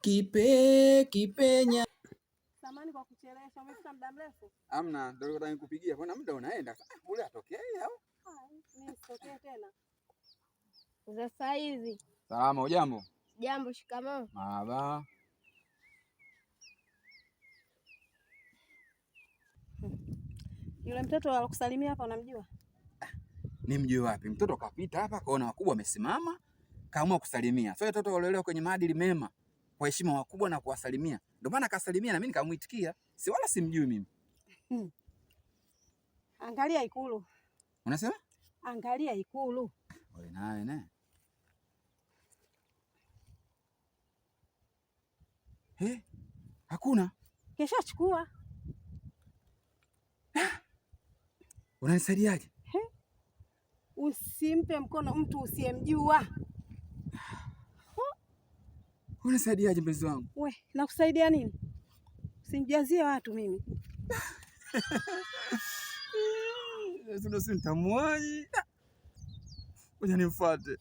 Kipenya. Samahani kwa kuchelewesha, umefika muda mrefu? Hamna, ndio nataka nikupigia. Mbona muda unaenda? Ule atokee au? Mimi sitokee tena. Sasa hizi. Salama, hujambo? Jambo, shikamoo. Marhaba. Yule mtoto alikusalimia hapa unamjua? Nimjue wapi? Mtoto kapita hapa kaona wakubwa wamesimama, kaamua kusalimia. Sio mtoto walelewa kwenye maadili mema, kwa heshima wakubwa na kuwasalimia. Ndio maana akasalimia na mimi nikamuitikia. Si wala simjui mimi. Angalia Ikulu. Unasema? Angalia Ikulu. Wewe nawe ne? Hakuna. Keshachukua. Unanisaidiaje? Usimpe mkono mtu usiyemjua. Unanisaidiaje mpenzi wangu? We, nakusaidia nini? Usimjazie watu mimi. Sasa si nitamuai. Ngoja nimfuate.